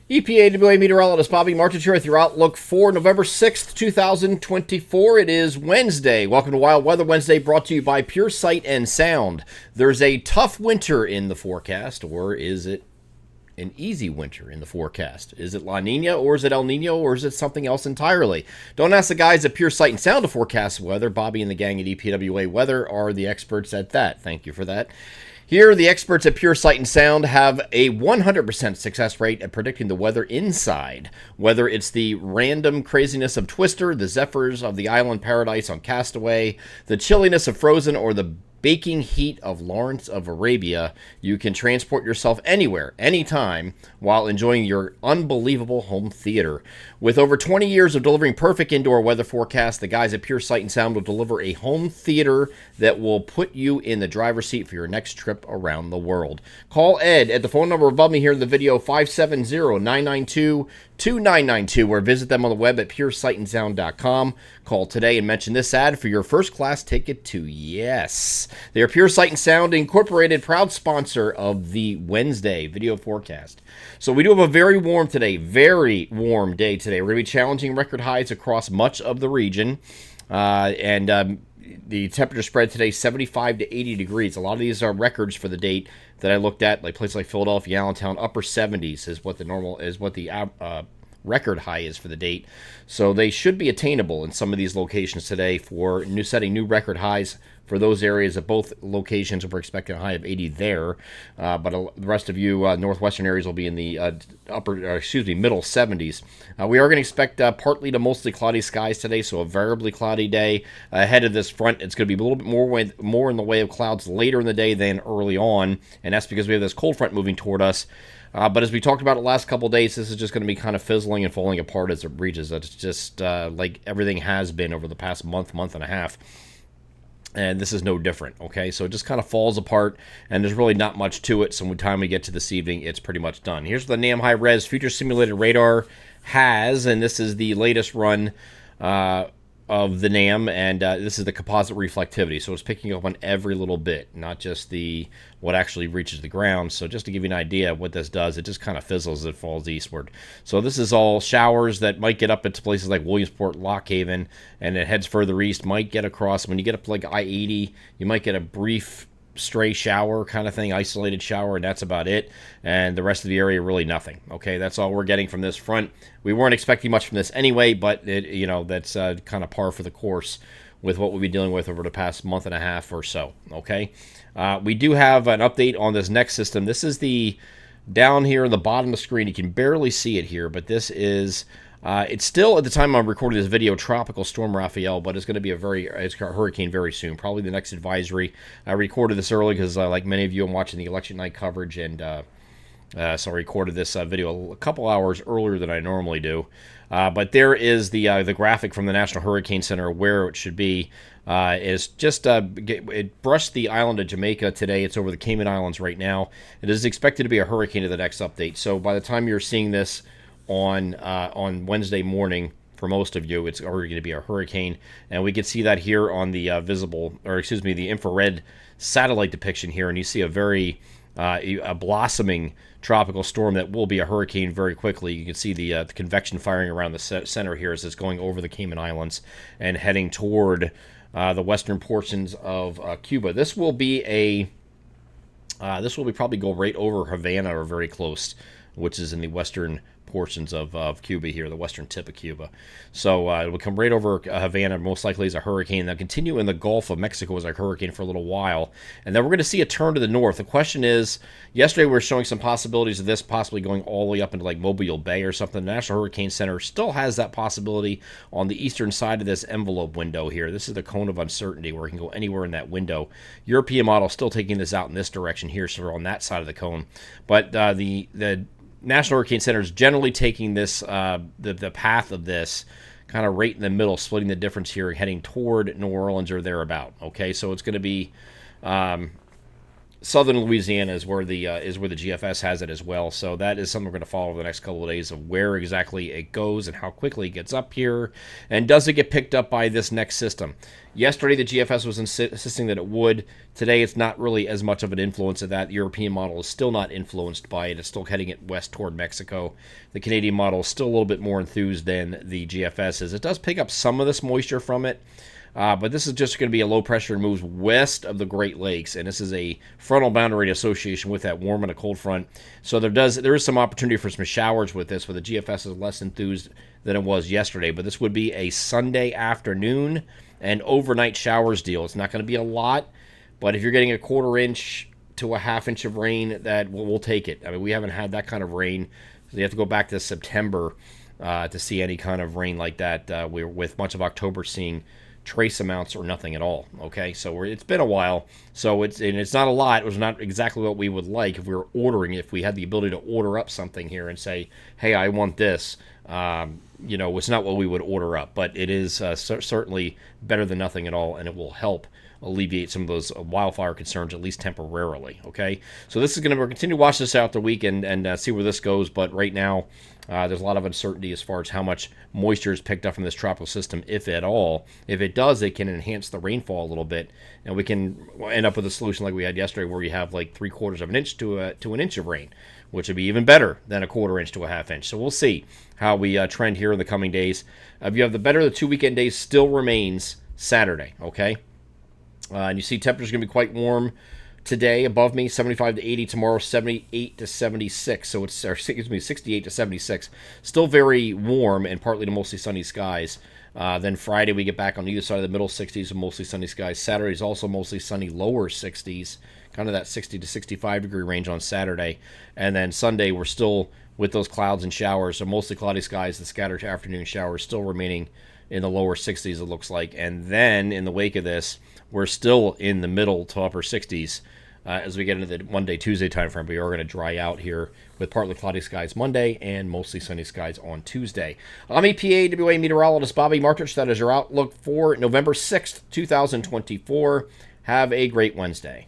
EPAWA meteorologist Bobby Martin here with your outlook for November 6th, 2024. It is Wednesday. Welcome to Wild Weather Wednesday, brought to you by Pure Sight and Sound. There's a tough winter in the forecast, or is it an easy winter in the forecast? Is it La Nina, or is it El Nino, or is it something else entirely? Don't ask the guys at Pure Sight and Sound to forecast weather. Bobby and the gang at EPAWA Weather are the experts at that. Thank you for that. Here, the experts at Pure Sight and Sound have a 100% success rate at predicting the weather inside. Whether it's the random craziness of Twister, the zephyrs of the island paradise on Castaway, the chilliness of Frozen, or the baking heat of Lawrence of Arabia, you can transport yourself anywhere, anytime, while enjoying your unbelievable home theater. With over 20 years of delivering perfect indoor weather forecasts, the guys at Pure Sight and Sound will deliver a home theater that will put you in the driver's seat for your next trip around the world. Call Ed at the phone number above me here in the video, 570-992-2992, or visit them on the web at puresightandsound.com. Call today and mention this ad for your first class ticket to Yes. They are Pure Sight and Sound Incorporated, proud sponsor of the Wednesday video forecast. So we do have a very warm day today. We're going to be challenging record highs across much of the region. The temperature spread today, 75 to 80 degrees. A lot of these are records for the date that I looked at, like places like Philadelphia, Allentown, upper 70s is what the record high is for the date. So they should be attainable in some of these locations today for setting new record highs for those areas. At both locations, we're expecting a high of 80 there. But the rest of you northwestern areas will be in the middle 70s. We are going to expect partly to mostly cloudy skies today, so a variably cloudy day ahead of this front. It's going to be a little bit more in the way of clouds later in the day than early on, and that's because we have this cold front moving toward us. But as we talked about the last couple of days, this is just going to be kind of fizzling and falling apart as it reaches. It's just like everything has been over the past month and a half. And this is no different, okay? So it just kind of falls apart, and there's really not much to it. So by the time we get to this evening, it's pretty much done. Here's what the NAM high-res future simulated radar has, and this is the latest run of the NAM, and this is the composite reflectivity. So it's picking up on every little bit, not just what actually reaches the ground. So just to give you an idea of what this does, it just kind of fizzles as it falls eastward. So this is all showers that might get up into places like Williamsport, Lock Haven, and it heads further east, might get across. When you get up to like I-80, you might get a brief stray shower kind of thing, isolated shower, and that's about it. And the rest of the area, really nothing. Okay, that's all we're getting from this front. We weren't expecting much from this anyway, but that's kind of par for the course with what we'll be dealing with over the past month and a half or so. Okay, we do have an update on this next system. This is down here in the bottom of the screen. You can barely see it here, but this is it's still, at the time I'm recording this video, Tropical Storm Rafael, but it's going to be it's a hurricane very soon, probably the next advisory. I recorded this early because, like many of you, I'm watching the election night coverage, and so I recorded this video a couple hours earlier than I normally do. But there is the graphic from the National Hurricane Center where it should be. It brushed the island of Jamaica today. It's over the Cayman Islands right now. It is expected to be a hurricane to the next update. So by the time you're seeing this on Wednesday morning, for most of you, it's already going to be a hurricane, and we can see that here on the the infrared satellite depiction here, and you see a blossoming tropical storm that will be a hurricane very quickly. You can see the convection firing around the center here as it's going over the Cayman Islands and heading toward the western portions of Cuba. This will probably go right over Havana or very close, which is in the western portions of Cuba here, the western tip of Cuba. So it will come right over Havana, most likely as a hurricane. They'll continue in the Gulf of Mexico as a hurricane for a little while, and then we're going to see a turn to the north. The question is, yesterday we were showing some possibilities of this possibly going all the way up into like Mobile Bay or something. The National Hurricane Center still has that possibility on the eastern side of this envelope window here. This is the cone of uncertainty where it can go anywhere in that window. European model still taking this out in this direction here, so we're on that side of the cone. But the National Hurricane Center is generally taking this, the path of this, kind of right in the middle, splitting the difference here, heading toward New Orleans or thereabout. Okay, so it's going to be Southern Louisiana is where the GFS has it as well. So that is something we're going to follow over the next couple of days of where exactly it goes and how quickly it gets up here, and does it get picked up by this next system. Yesterday the GFS was insisting that it would. Today it's not really as much of an influence of that. The European model is still not influenced by it. It's still heading it west toward Mexico. The Canadian model is still a little bit more enthused than the GFS is. It does pick up some of this moisture from it. But this is just going to be a low pressure and moves west of the Great Lakes, and this is a frontal boundary association with that warm and a cold front. So there is some opportunity for some showers with this, where the GFS is less enthused than it was yesterday. But this would be a Sunday afternoon and overnight showers deal. It's not going to be a lot, but if you're getting a quarter inch to a half inch of rain, that we'll take it. I mean, we haven't had that kind of rain. So you have to go back to September to see any kind of rain like that. We're with much of October seeing trace amounts or nothing at all. Okay, so it's been a while, so it's not a lot. It was not exactly what we would like if we were ordering. If we had the ability to order up something here and say, "Hey, I want this," it's not what we would order up, but it is certainly better than nothing at all, and it will help alleviate some of those wildfire concerns, at least temporarily. Okay, so this is going to continue to watch this out the week and see where this goes. But right now, there's a lot of uncertainty as far as how much moisture is picked up from this tropical system, if at all. If it does, it can enhance the rainfall a little bit, and we can end up with a solution like we had yesterday, where you have like 3/4 of an inch to an inch of rain, which would be even better than a quarter inch to a half inch. So we'll see how we trend here in the coming days. If you have the better of the 2 weekend days, still remains Saturday. Okay. And you see temperatures going to be quite warm today above me, 75 to 80. Tomorrow, 78 to 76. So it's, 68 to 76. Still very warm and partly to mostly sunny skies. Then Friday, we get back on either side of the middle 60s and mostly sunny skies. Saturday is also mostly sunny, lower 60s, kind of that 60 to 65 degree range on Saturday. And then Sunday, we're still with those clouds and showers. So mostly cloudy skies, the scattered afternoon showers still remaining in the lower 60s, it looks like. And then in the wake of this, we're still in the middle to upper 60s as we get into the Monday, Tuesday timeframe. We are going to dry out here with partly cloudy skies Monday and mostly sunny skies on Tuesday. I'm EPAWA meteorologist Bobby Martich. That is your outlook for November 6th, 2024. Have a great Wednesday.